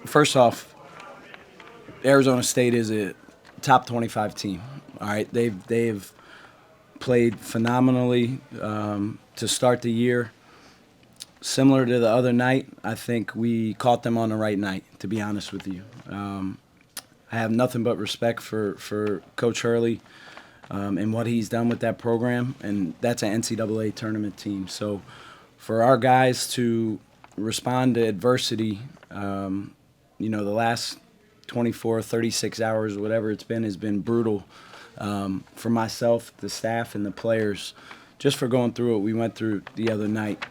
first off, Arizona State is a top 25 team. All right, they've played phenomenally to start the year. Similar to the other night, I think we caught them on the right night, to be honest with you. I have nothing but respect for Coach Hurley and what he's done with that program, and that's an NCAA tournament team. So for our guys to respond to adversity, the last 24, 36 hours, whatever it's been, has been brutal for myself, the staff, and the players, just for going through what we went through the other night.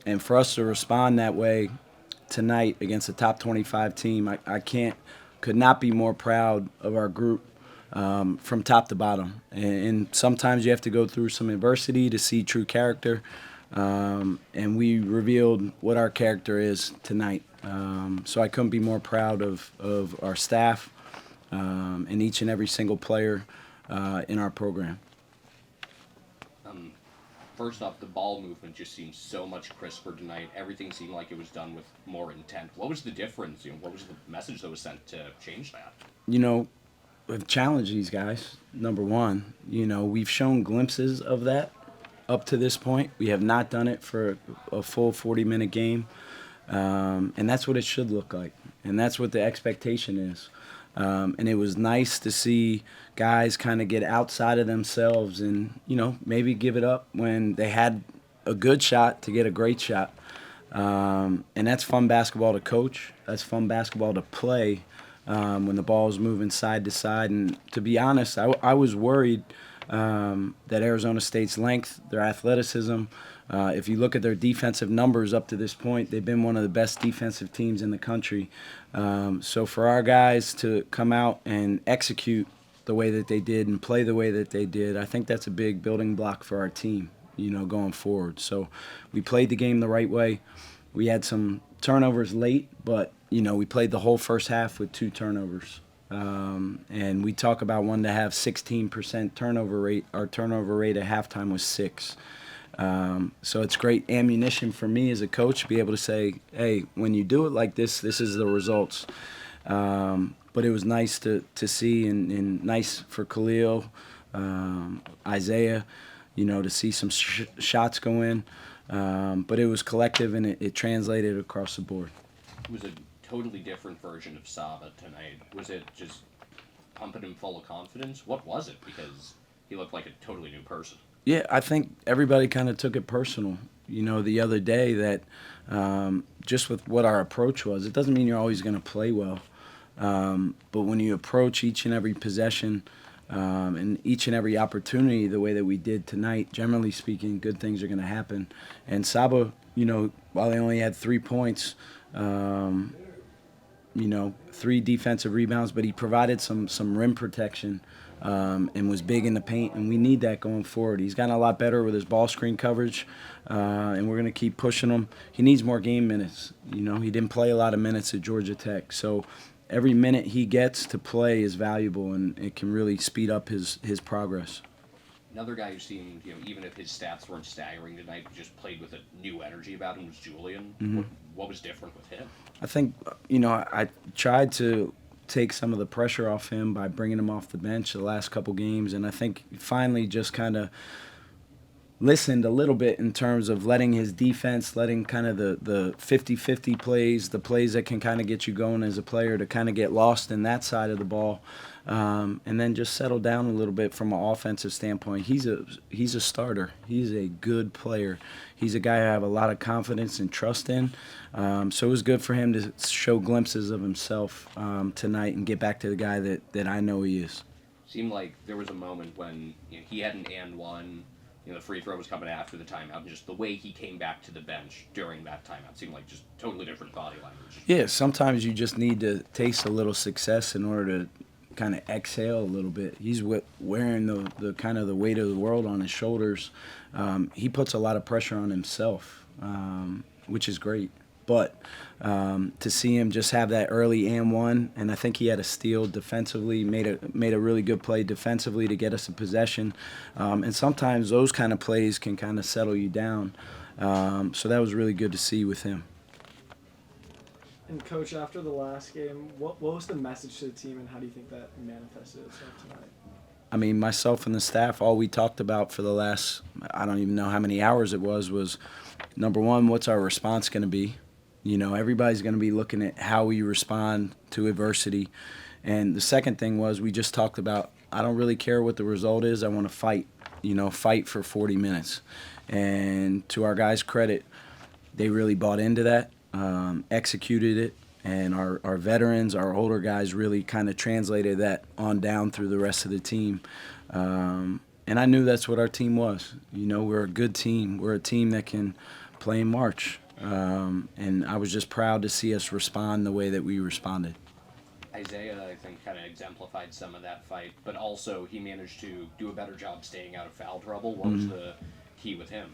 And for us to respond that way tonight against a top 25 team, could not be more proud of our group from top to bottom. And sometimes you have to go through some adversity to see true character. And we revealed what our character is tonight. So I couldn't be more proud of our staff and each and every single player in our program. First off, the ball movement just seemed so much crisper tonight. Everything seemed like it was done with more intent. What was the difference? What was the message that was sent to change that? We've challenged these guys, number one. We've shown glimpses of that up to this point. We have not done it for a full 40-minute game. And that's what it should look like. And that's what the expectation is. And it was nice to see guys kind of get outside of themselves and, maybe give it up when they had a good shot to get a great shot. And that's fun basketball to coach. That's fun basketball to play when the ball is moving side to side. And to be honest, I was worried that Arizona State's length, their athleticism, if you look at their defensive numbers up to this point, they've been one of the best defensive teams in the country. So for our guys to come out and execute the way that they did and play the way that they did, I think that's a big building block for our team, going forward. So we played the game the right way. We had some turnovers late, but, we played the whole first half with 2 turnovers. And we talk about one to have 16% turnover rate. Our turnover rate at halftime was 6. So it's great ammunition for me as a coach to be able to say, hey, when you do it like this, this is the results. But it was nice to see and nice for Khalil, Isaiah, to see some shots go in. But it was collective and it translated across the board. It was a totally different version of Saba tonight. Was it just pumping him full of confidence? What was it? Because he looked like a totally new person. Yeah, I think everybody kind of took it personal, the other day that just with what our approach was. It doesn't mean you're always going to play well, but when you approach each and every possession and each and every opportunity the way that we did tonight, generally speaking, good things are going to happen. And Saba, while he only had 3 points, 3 defensive rebounds, but he provided some rim protection and was big in the paint, and we need that going forward. He's gotten a lot better with his ball screen coverage, and we're going to keep pushing him. He needs more game minutes. He didn't play a lot of minutes at Georgia Tech, so every minute he gets to play is valuable, and it can really speed up his progress. Another guy who seemed, even if his stats weren't staggering tonight, just played with a new energy about him was Julian. Mm-hmm. What was different with him? I think, I tried to take some of the pressure off him by bringing him off the bench the last couple games, and I think finally just kind of listened a little bit in terms of letting his defense, letting kind of the 50-50 plays, the plays that can kind of get you going as a player to kind of get lost in that side of the ball, and then just settle down a little bit from an offensive standpoint. He's a starter. He's a good player. He's a guy I have a lot of confidence and trust in. So it was good for him to show glimpses of himself tonight and get back to the guy that I know he is. Seemed like there was a moment when he had an and one. The free throw was coming after the timeout, and just the way he came back to the bench during that timeout seemed like just totally different body language. Yeah, sometimes you just need to taste a little success in order to kind of exhale a little bit. He's wearing the kind of the weight of the world on his shoulders. He puts a lot of pressure on himself, which is great. But to see him just have that early and one, and I think he had a steal defensively, made a really good play defensively to get us a possession. And sometimes those kind of plays can kind of settle you down. So that was really good to see with him. And Coach, after the last game, what was the message to the team, and how do you think that manifested itself tonight? I mean, myself and the staff, all we talked about for the last, I don't even know how many hours it was number one, what's our response going to be? You know, everybody's going to be looking at how we respond to adversity. And the second thing was we just talked about, I don't really care what the result is. I want to fight, fight for 40 minutes. And to our guys' credit, they really bought into that, executed it, and our veterans, our older guys really kind of translated that on down through the rest of the team. And I knew that's what our team was. You know, we're a good team. We're a team that can play in March. And I was just proud to see us respond the way that we responded. Isaiah, I think, kind of exemplified some of that fight, but also he managed to do a better job staying out of foul trouble. What was the key with him?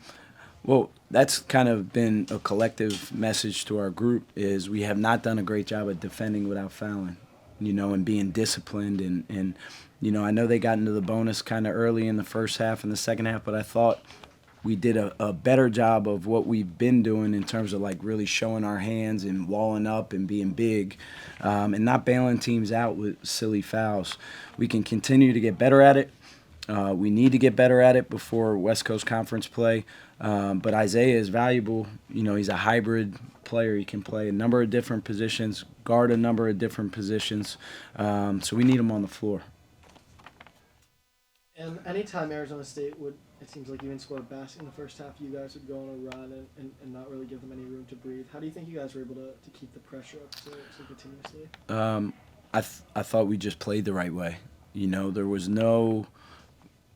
Well, that's kind of been a collective message to our group is we have not done a great job of defending without fouling, and being disciplined. And I know they got into the bonus kind of early in the first half and the second half, but I thought we did a better job of what we've been doing in terms of like really showing our hands and walling up and being big, and not bailing teams out with silly fouls. We can continue to get better at it. We need to get better at it before West Coast Conference play. But Isaiah is valuable. He's a hybrid player. He can play a number of different positions, guard a number of different positions. So we need him on the floor. And anytime Arizona State would, it seems like even score a basket in the first half, you guys would go on a run and not really give them any room to breathe. How do you think you guys were able to keep the pressure up so continuously? I thought we just played the right way. There was no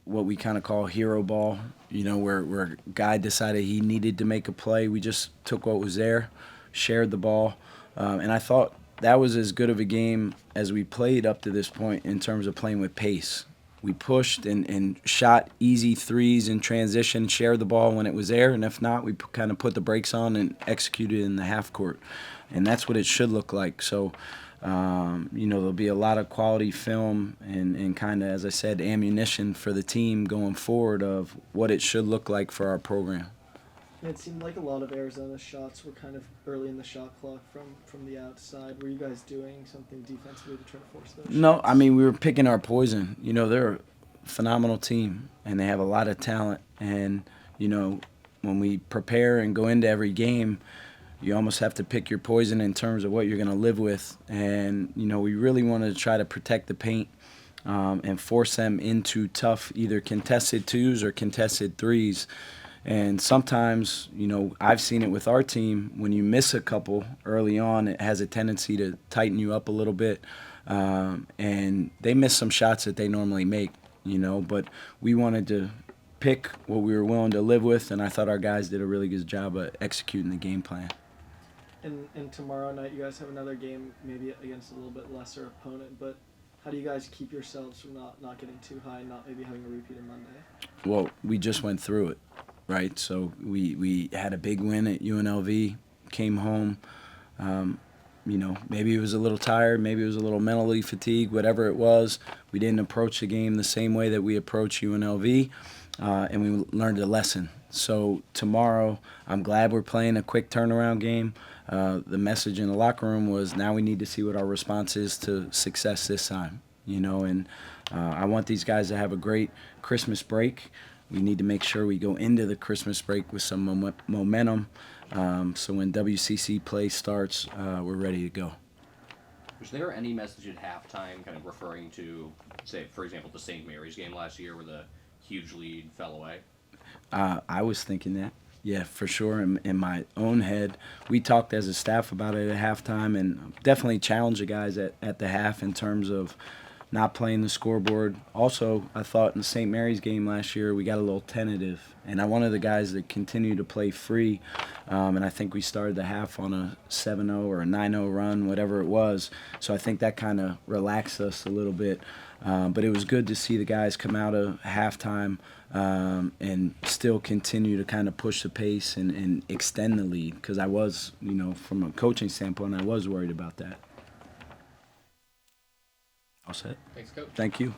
what we kind of call hero ball, where a guy decided he needed to make a play. We just took what was there, shared the ball, and I thought that was as good of a game as we played up to this point in terms of playing with pace. We pushed and shot easy threes in transition, shared the ball when it was there, and if not, we kind of put the brakes on and executed in the half court. And that's what it should look like. So, there'll be a lot of quality film and kind of, as I said, ammunition for the team going forward of what it should look like for our program. And it seemed like a lot of Arizona's shots were kind of early in the shot clock from the outside. Were you guys doing something defensively to try to force those No, shots? I mean, we were picking our poison. They're a phenomenal team, and they have a lot of talent. And, when we prepare and go into every game, you almost have to pick your poison in terms of what you're going to live with. And, we really wanted to try to protect the paint and force them into tough either contested twos or contested threes. And sometimes, I've seen it with our team. When you miss a couple early on, it has a tendency to tighten you up a little bit. And they miss some shots that they normally make, But we wanted to pick what we were willing to live with, and I thought our guys did a really good job of executing the game plan. And tomorrow night you guys have another game, maybe against a little bit lesser opponent, but how do you guys keep yourselves from not getting too high and not maybe having a repeat on Monday? Well, we just went through it, right? So we had a big win at UNLV, came home. Maybe it was a little tired, maybe it was a little mentally fatigued, whatever it was. We didn't approach the game the same way that we approach UNLV, and we learned a lesson. So tomorrow, I'm glad we're playing a quick turnaround game. The message in the locker room was now we need to see what our response is to success this time, and I want these guys to have a great Christmas break. We need to make sure we go into the Christmas break with some momentum, so when WCC play starts, we're ready to go. Was there any message at halftime kind of referring to, say, for example, the St. Mary's game last year where the huge lead fell away? I was thinking that. Yeah, for sure. In my own head, we talked as a staff about it at halftime, and definitely challenged the guys at the half in terms of not playing the scoreboard. Also, I thought in the St. Mary's game last year, we got a little tentative, and I wanted the guys to continue to play free, and I think we started the half on a 7-0 or a 9-0 run, whatever it was. So I think that kind of relaxed us a little bit. But it was good to see the guys come out of halftime and still continue to kind of push the pace and extend the lead, because I was, from a coaching standpoint, I was worried about that. All set. Thanks, Coach. Thank you.